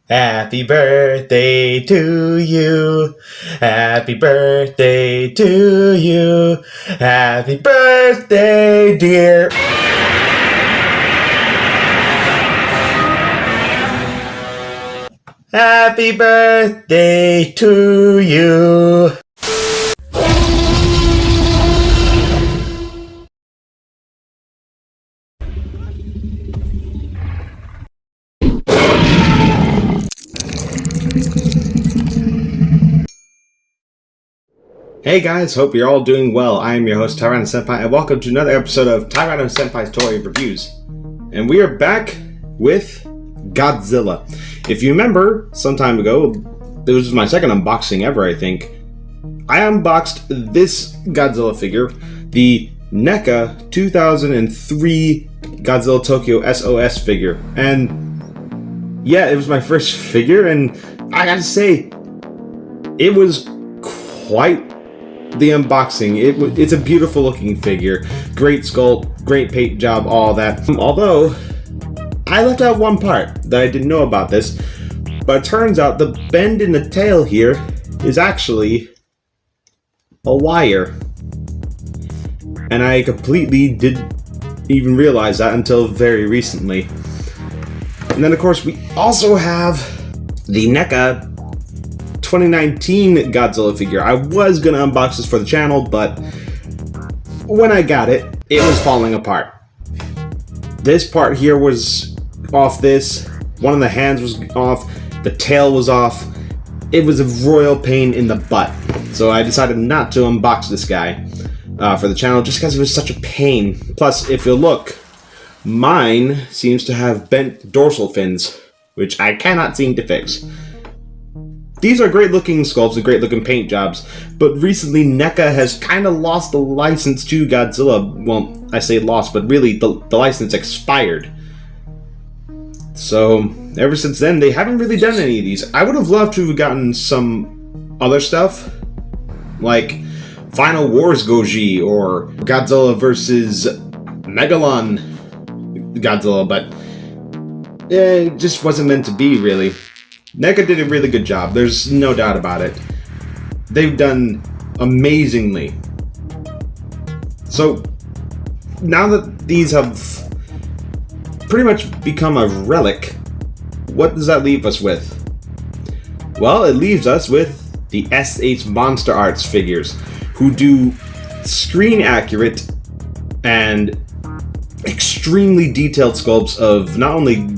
Happy birthday to you. Happy birthday to you. Happy birthday, dear. Happy birthday to you. Hey guys, hope you're all doing well. I am your host, Tyrannos Senpai, and welcome to another episode of Tyrannos Senpai's Toy Reviews. And we are back with Godzilla. If you remember, some time ago, it was my second unboxing ever, I think, I unboxed this Godzilla figure, the NECA 2003 Godzilla Tokyo SOS figure. And yeah, it was my first figure, and I gotta say, it was quite the unboxing. It's a beautiful looking figure, great sculpt, great paint job, all that. Although I left out one part that I didn't know about this, but it turns out the bend in the tail here is actually a wire, and I completely didn't even realize that until very recently. And then of course we also have the NECA 2019 Godzilla figure. I was gonna unbox this for the channel, but when I got it, it was falling apart. This part here was off this, one of the hands was off, the tail was off. It was a royal pain in the butt. So I decided not to unbox this guy for the channel just because it was such a pain. Plus, if you look, mine seems to have bent dorsal fins, which I cannot seem to fix. These are great looking sculpts and great looking paint jobs, but recently NECA has kind of lost the license to Godzilla. Well, I say lost, but really the license expired. So ever since then, they haven't really done any of these. I would have loved to have gotten some other stuff, like Final Wars Goji or Godzilla versus Megalon Godzilla, but it just wasn't meant to be, really. NECA did a really good job, there's no doubt about it. They've done amazingly. So, now that these have pretty much become a relic, what does that leave us with? Well, it leaves us with the MonsterArts figures, who do screen accurate and extremely detailed sculpts of not only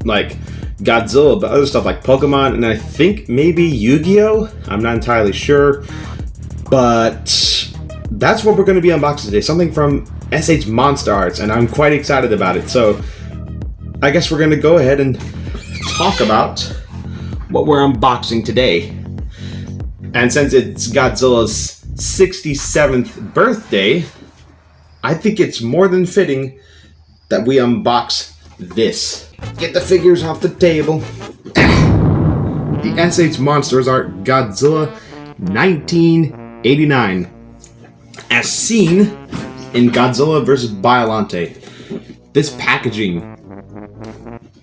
like Godzilla, but other stuff like Pokemon, and I think maybe Yu-Gi-Oh? I'm not entirely sure, but that's what we're going to be unboxing today, something from MonsterArts, and I'm quite excited about it. So I guess we're going to go ahead and talk about what we're unboxing today. And since it's Godzilla's 67th birthday, I think it's more than fitting that we unbox this. Get the figures off the table. The MonsterArts Godzilla 1989, as seen in Godzilla vs. Biollante. This packaging,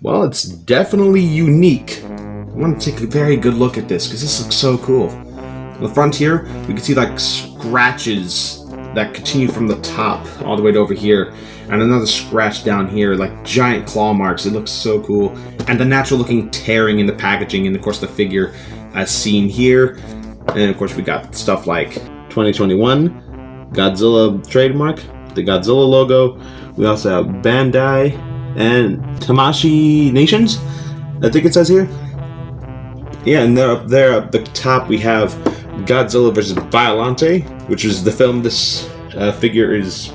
well, it's definitely unique. I want to take a very good look at this because this looks so cool. On the front here, we can see like scratches that continue from the top all the way to over here, and another scratch down here, like giant claw marks. It looks so cool. And the natural looking tearing in the packaging, and of course the figure as seen here. And of course we got stuff like 2021 Godzilla trademark, the Godzilla logo. We also have Bandai and Tamashii Nations, I think it says here. Yeah, and there up the top we have Godzilla vs. Biollante, which is the film this figure is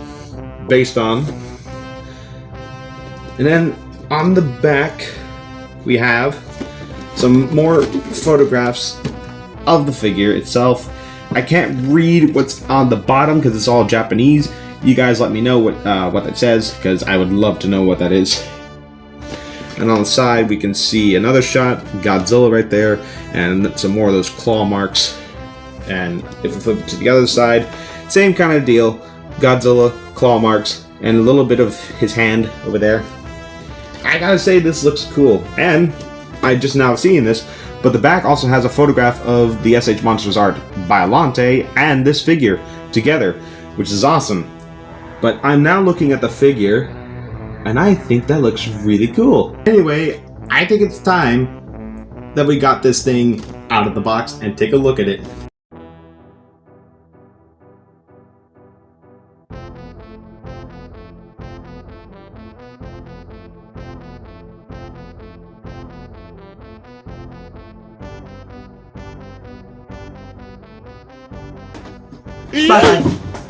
based on. And then on the back we have some more photographs of the figure itself. I can't read what's on the bottom because it's all Japanese. You guys let me know what that says, because I would love to know what that is. And on the side we can see another shot, Godzilla right there, and some more of those claw marks. And if we flip it to the other side, same kind of deal, Godzilla, claw marks, and a little bit of his hand over there. I gotta say, this looks cool. And I just now seeing this, but the back also has a photograph of the SH Monsters art Biollante and this figure together, which is awesome. But I'm now looking at the figure, and I think that looks really cool. Anyway, I think it's time that we got this thing out of the box and take a look at it.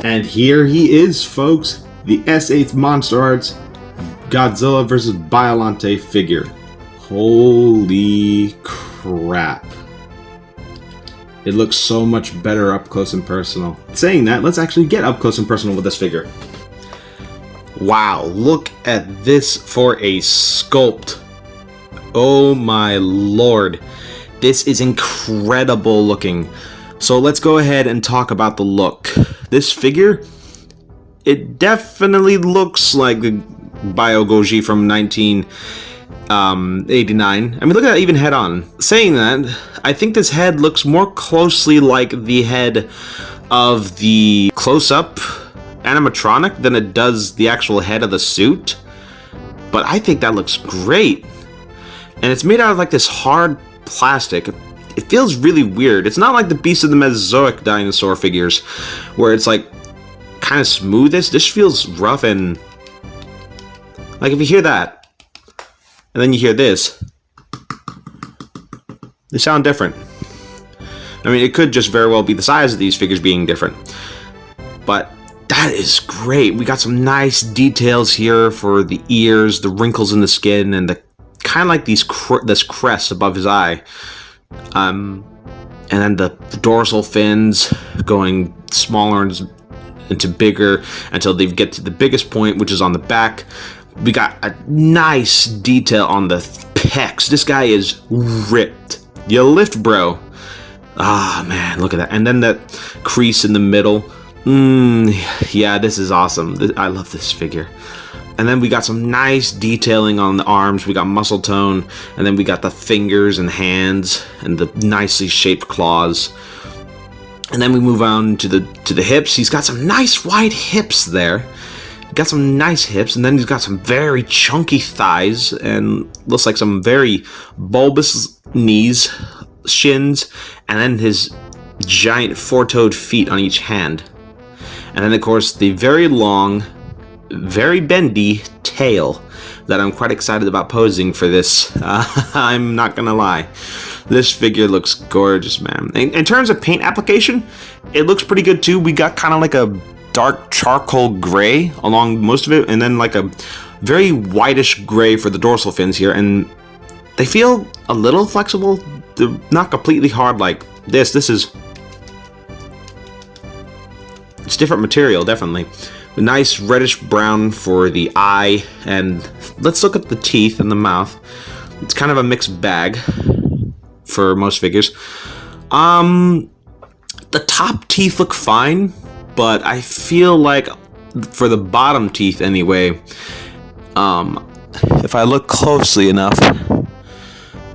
And here he is, folks, the S8 MonsterArts Godzilla vs. Biollante figure. Holy crap. It looks so much better up close and personal. Saying that, let's actually get up close and personal with this figure. Wow, look at this for a sculpt. Oh my lord. This is incredible looking. So let's go ahead and talk about the look. This figure, it definitely looks like the Bio Goji from 1989. I mean, look at that even head on. Saying that, I think this head looks more closely like the head of the close-up animatronic than it does the actual head of the suit. But I think that looks great. And it's made out of like this hard plastic. It feels really weird. It's not like the Beast of the Mesozoic dinosaur figures, where it's like kind of smooth. This feels rough, and like if you hear that, and then you hear this, they sound different. I mean, it could just very well be the size of these figures being different, but that is great. We got some nice details here for the ears, the wrinkles in the skin, and the kind of like this crest above his eye. And then the dorsal fins going smaller into bigger until they get to the biggest point, which is on the back. We got a nice detail on the pecs. This guy is ripped. You lift, bro. Ah, man, look at that. And then that crease in the middle. Yeah, this is awesome. I love this figure. And then we got some nice detailing on the arms. We got muscle tone, and then we got the fingers and hands and the nicely shaped claws. And then we move on to the hips. He's got some nice wide hips there. Got some nice hips, and then he's got some very chunky thighs and looks like some very bulbous knees, shins, and then his giant four-toed feet on each hand. And then of course the very long, very bendy tail that I'm quite excited about posing for this. I'm not gonna lie. This figure looks gorgeous, man. In terms of paint application, it looks pretty good too. We got kind of like a dark charcoal gray along most of it, and then like a very whitish gray for the dorsal fins here, and they feel a little flexible. They're not completely hard like this. It's different material, definitely. A nice reddish brown for the eye, and let's look at the teeth and the mouth. It's kind of a mixed bag for most figures. The top teeth look fine, but I feel like for the bottom teeth anyway, if I look closely enough,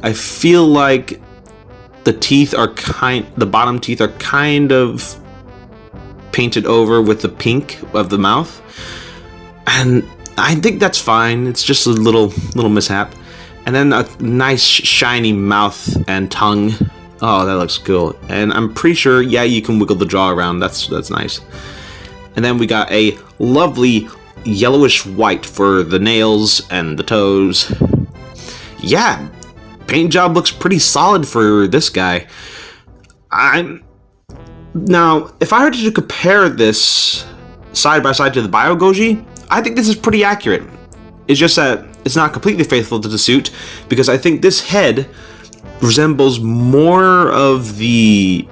I feel like the bottom teeth are kind of painted over with the pink of the mouth, and I think that's fine. It's just a little mishap. And then a nice shiny mouth and tongue. Oh, that looks cool. And I'm pretty sure, yeah, you can wiggle the jaw around. That's nice. And then we got a lovely yellowish white for the nails and the toes. Yeah, paint job looks pretty solid for this guy. Now, if I were to compare this side by side to the Bio Goji, I think this is pretty accurate. It's just that it's not completely faithful to the suit, because I think this head resembles more of the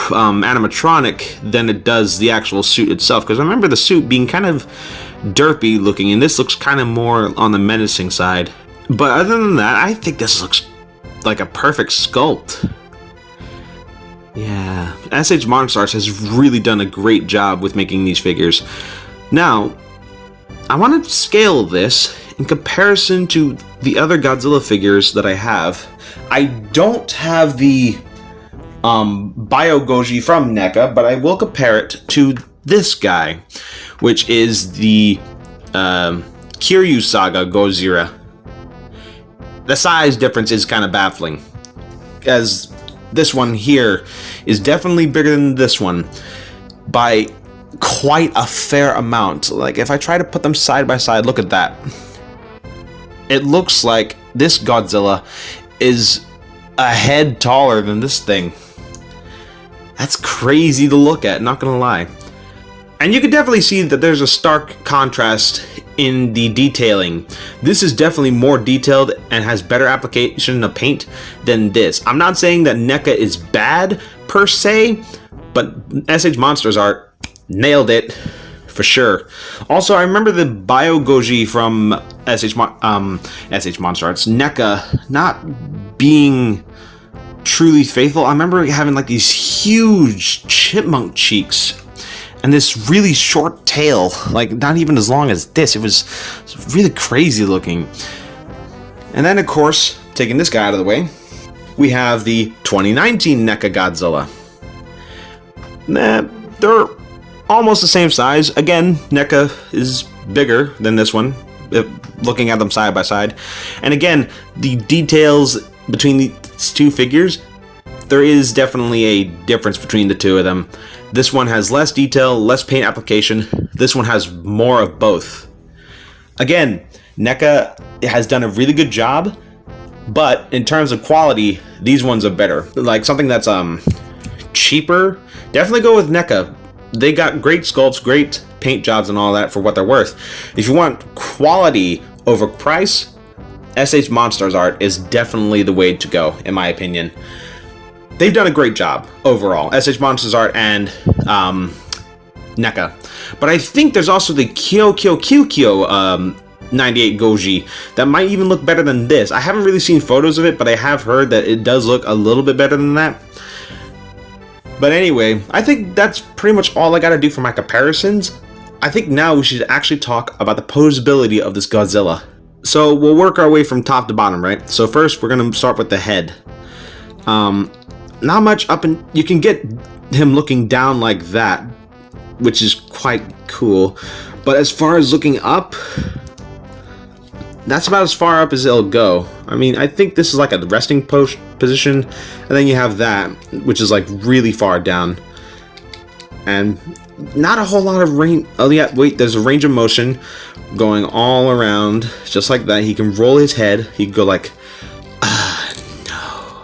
animatronic than it does the actual suit itself. Because I remember the suit being kind of derpy looking, and this looks kind of more on the menacing side. But other than that, I think this looks like a perfect sculpt. Yeah, SH MonsterArts has really done a great job with making these figures. Now, I want to scale this in comparison to the other Godzilla figures that I have, I don't have the Bio Goji from NECA, but I will compare it to this guy, which is the Kiryu Saga Godzilla. The size difference is kind of baffling, as this one here is definitely bigger than this one by quite a fair amount. Like, if I try to put them side by side, look at that. It looks like this Godzilla is a head taller than this thing. That's crazy to look at, not gonna lie. And you can definitely see that there's a stark contrast in the detailing. This is definitely more detailed and has better application of paint than this. I'm not saying that NECA is bad per se, but SH Monsters Art nailed it for sure. Also, I remember the Bio Goji from SH Monster Arts NECA not being truly faithful. I remember having like these huge chipmunk cheeks and this really short tail, like not even as long as this. It was really crazy looking. And then, of course, taking this guy out of the way, we have the 2019 NECA Godzilla. They're almost the same size. Again, NECA is bigger than this one, looking at them side by side. And again, the details between these two figures, there is definitely a difference between the two of them. This one has less detail, less paint application. This one has more of both. Again, NECA has done a really good job, but in terms of quality, these ones are better. Like something that's cheaper, definitely go with NECA. They got great sculpts, great paint jobs and all that for what they're worth. If you want quality over price, SH Monsters Art is definitely the way to go, in my opinion. They've done a great job overall, SH Monsters Art and NECA. But I think there's also the Kyokyo 98 Goji that might even look better than this. I haven't really seen photos of it, but I have heard that it does look a little bit better than that. But anyway, I think that's pretty much all I gotta do for my comparisons. I think now we should actually talk about the posability of this Godzilla. So we'll work our way from top to bottom, right? So first we're gonna start with the head. Not much up, and you can get him looking down like that, which is quite cool. But as far as looking up, that's about as far up as it'll go. I mean, I think this is like a resting position, and then you have that, which is like really far down. And not a whole lot of range. Oh yeah, wait, there's a range of motion going all around, just like that. He can roll his head. He can go like, no.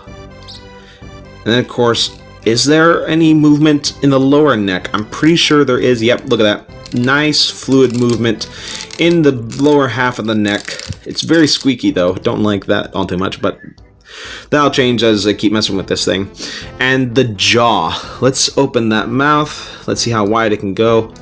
And then, of course, is there any movement in the lower neck? I'm pretty sure there is. Yep, look at that. Nice fluid movement in the lower half of the neck. It's very squeaky though. Don't like that all too much, but that'll change as I keep messing with this thing. And the jaw. Let's open that mouth. Let's see how wide it can go.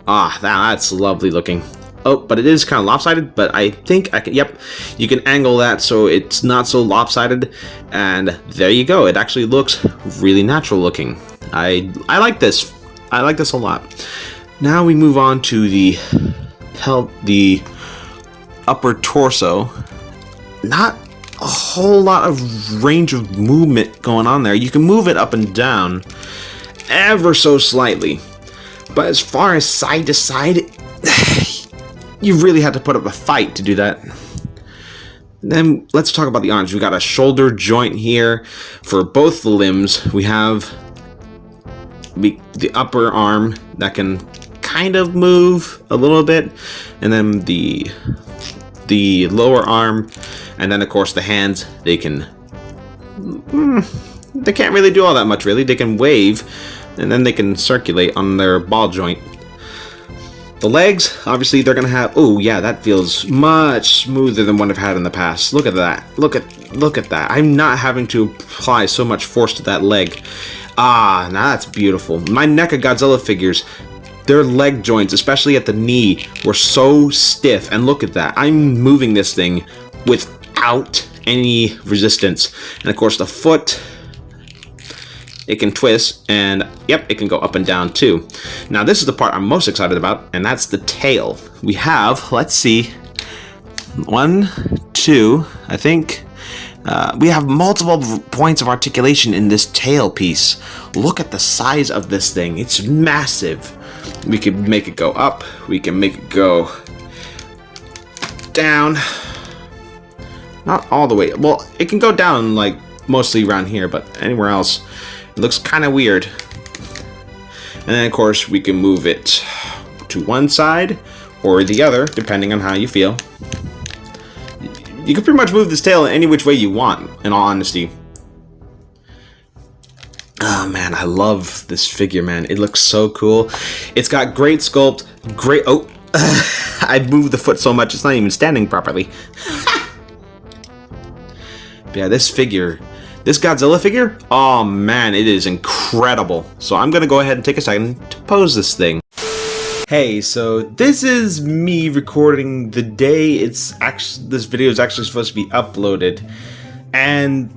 Ah, that's lovely looking. Oh, but it is kind of lopsided, but I think I can, yep, you can angle that so it's not so lopsided, and there you go. It actually looks really natural looking. I like this. I like this a lot. Now we move on to the upper torso. Not a whole lot of range of movement going on there. You can move it up and down ever so slightly, but as far as side to side, you really had to put up a fight to do that. Then let's talk about the arms. We got a shoulder joint here for both the limbs. We have the upper arm that can kind of move a little bit, and then the lower arm, and then of course the hands. They can't really do all that much really. They can wave, and then they can circulate on their ball joint. The legs, obviously, they're gonna have. Oh yeah, that feels much smoother than what I've had in the past. Look at that. Look at that. I'm not having to apply so much force to that leg. Ah, now that's beautiful. My NECA Godzilla figures, their leg joints, especially at the knee, were so stiff. And look at that. I'm moving this thing without any resistance. And of course, the foot, it can twist, and yep, it can go up and down too. Now this is the part I'm most excited about, and that's the tail. We have, let's see, 1, 2, I think. We have multiple points of articulation in this tail piece. Look at the size of this thing. It's massive. We can make it go up. We can make it go down. Not all the way. Well, it can go down, like, mostly around here, but anywhere else, it looks kind of weird. And then, of course, we can move it to one side or the other, depending on how you feel. You can pretty much move this tail any which way you want, in all honesty. Oh man, I love this figure, man. It looks so cool. It's got great sculpt, great... Oh, I moved the foot so much it's not even standing properly. Yeah, this figure, this Godzilla figure, oh man, it is incredible. So I'm gonna go ahead and take a second to pose this thing. Hey, so this is me recording the day this video is actually supposed to be uploaded, and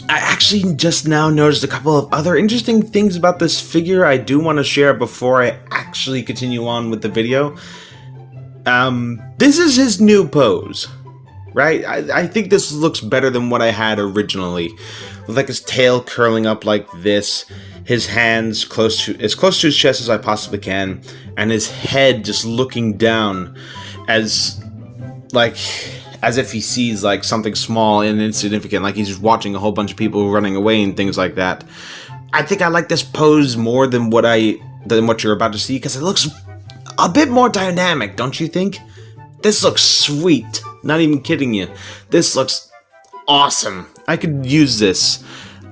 I actually just now noticed a couple of other interesting things about this figure I do want to share before I actually continue on with the video. This is his new pose, right? I think this looks better than what I had originally, with like his tail curling up like this, his hands as close to his chest as I possibly can, and his head just looking down as if he sees like something small and insignificant, like he's just watching a whole bunch of people running away and things like that. I think I like this pose more than what you're about to see, because it looks a bit more dynamic, don't you think? This looks sweet. Not even kidding you. This looks awesome. I could use this.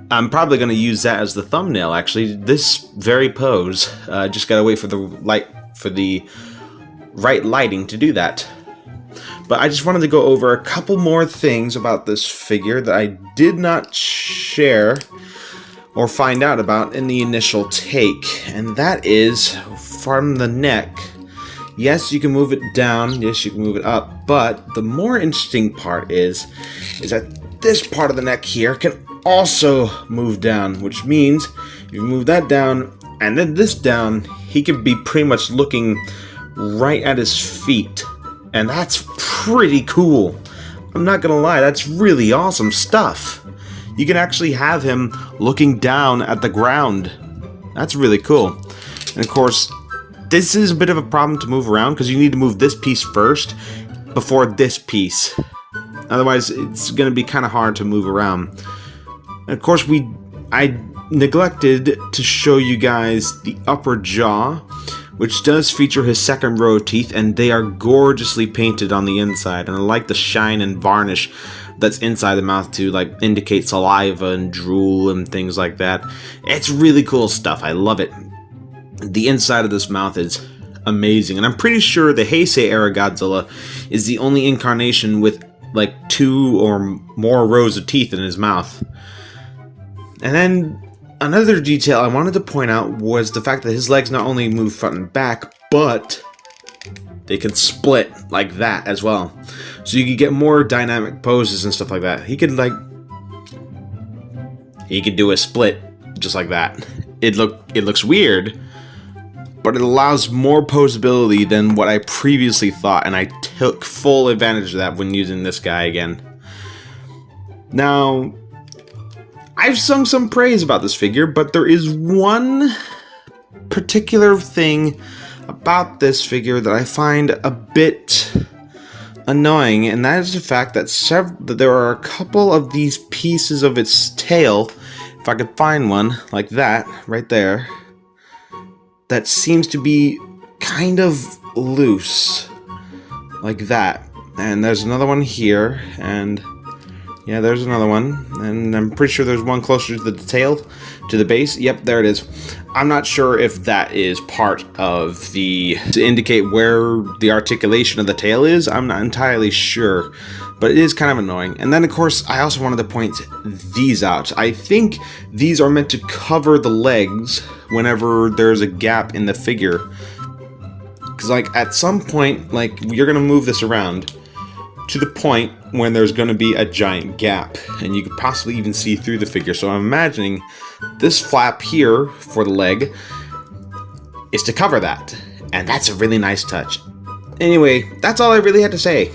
I'm probably going to use that as the thumbnail, actually. This very pose. Just gotta wait for the right lighting to do that. But I just wanted to go over a couple more things about this figure that I did not share or find out about in the initial take. And that is from the neck. Yes, you can move it down. Yes, you can move it up. But the more interesting part is that this part of the neck here can also move down, which means if you move that down and then this down, he could be pretty much looking right at his feet. And that's pretty cool. I'm not gonna lie, that's really awesome stuff. You can actually have him looking down at the ground. That's really cool. And of course, this is a bit of a problem to move around because you need to move this piece first before this piece. Otherwise, it's going to be kind of hard to move around. And of course, I neglected to show you guys the upper jaw, which does feature his second row of teeth, and they are gorgeously painted on the inside. And I like the shine and varnish that's inside the mouth to like indicate saliva and drool and things like that. It's really cool stuff. I love it. The inside of this mouth is amazing, and I'm pretty sure the Heisei era Godzilla is the only incarnation with like 2 or more rows of teeth in his mouth. And then another detail I wanted to point out was the fact that his legs not only move front and back, but they can split like that as well. So you could get more dynamic poses and stuff like that. He could do a split just like that. It looks weird, but it allows more posability than what I previously thought, and I took full advantage of that when using this guy again. Now, I've sung some praise about this figure, but there is one particular thing about this figure that I find a bit annoying, and that is the fact that there are a couple of these pieces of its tail, if I could find one like that right there, that seems to be kind of loose, like that. And there's another one here, and yeah, there's another one, and I'm pretty sure there's one closer to the tail, to the base. Yep, there it is. I'm not sure if that is part of to indicate where the articulation of the tail is. I'm not entirely sure, but it is kind of annoying. And then, of course, I also wanted to point these out. I think these are meant to cover the legs whenever there's a gap in the figure. Because, like, at some point, like, you're going to move this around to the point when there's going to be a giant gap, and you could possibly even see through the figure. So I'm imagining this flap here for the leg is to cover that, and that's a really nice touch. Anyway, that's all I really had to say.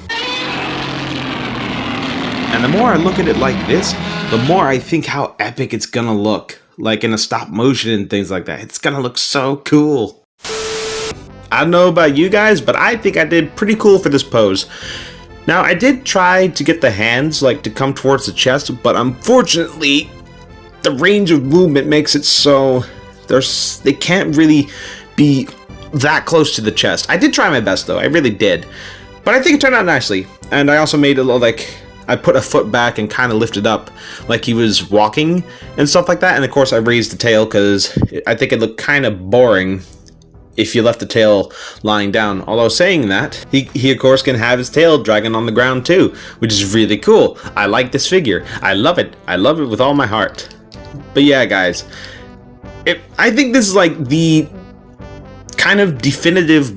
And the more I look at it like this, the more I think how epic it's gonna look. Like in a stop motion and things like that. It's gonna look so cool. I don't know about you guys, but I think I did pretty cool for this pose. Now, I did try to get the hands like to come towards the chest, but unfortunately, the range of movement makes it so they can't really be that close to the chest. I did try my best though, I really did. But I think it turned out nicely. And I also made it look like I put a foot back and kind of lifted up like he was walking and stuff like that. And of course I raised the tail because I think it looked kind of boring if you left the tail lying down. Although saying that, he of course can have his tail dragging on the ground too, which is really cool. I like this figure. I love it. I love it with all my heart. But yeah, guys, I think this is like the kind of definitive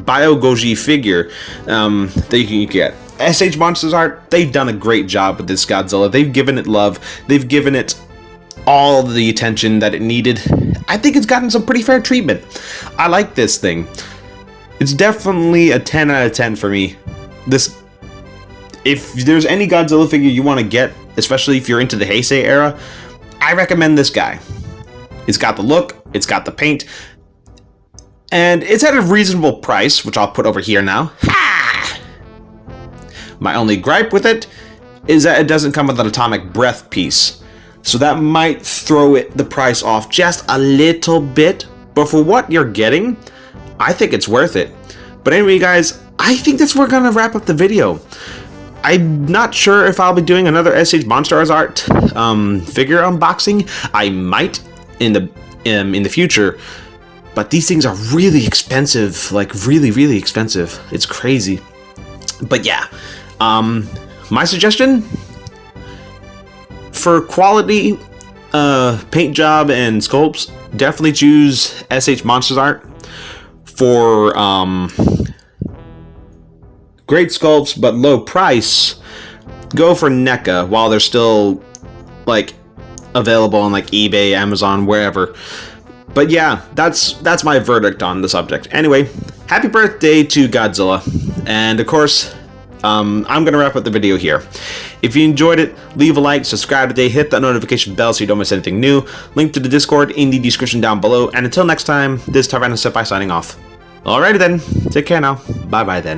Bio Goji figure that you can get. SH Monsters Art, they've done a great job with this Godzilla. They've given it love. They've given it all the attention that it needed. I think it's gotten some pretty fair treatment. I like this thing. It's definitely a 10 out of 10 for me. If there's any Godzilla figure you want to get, especially if you're into the Heisei era, I recommend this guy. It's got the look, it's got the paint, and it's at a reasonable price, which I'll put over here now. Ha! My only gripe with it is that it doesn't come with an atomic breath piece. So that might throw the price off just a little bit, but for what you're getting, I think it's worth it. But anyway, guys, I think that's where we're gonna wrap up the video. I'm not sure if I'll be doing another SH MonsterArts Art figure unboxing. I might in the future, but these things are really expensive, like really expensive. It's crazy. But yeah, my suggestion for quality paint job and sculpts, definitely choose SH Monsters Art. For great sculpts but low price, go for NECA while they're still like available on like eBay, Amazon, wherever. But yeah, that's my verdict on the subject. Anyway, happy birthday to Godzilla, and of course I'm gonna wrap up the video here. If you enjoyed it, leave a like, subscribe today, hit that notification bell so you don't miss anything new. Link to the Discord in the description down below, and until next time, this is Tyrannos Senpai signing off. Alrighty then, take care now, bye bye then.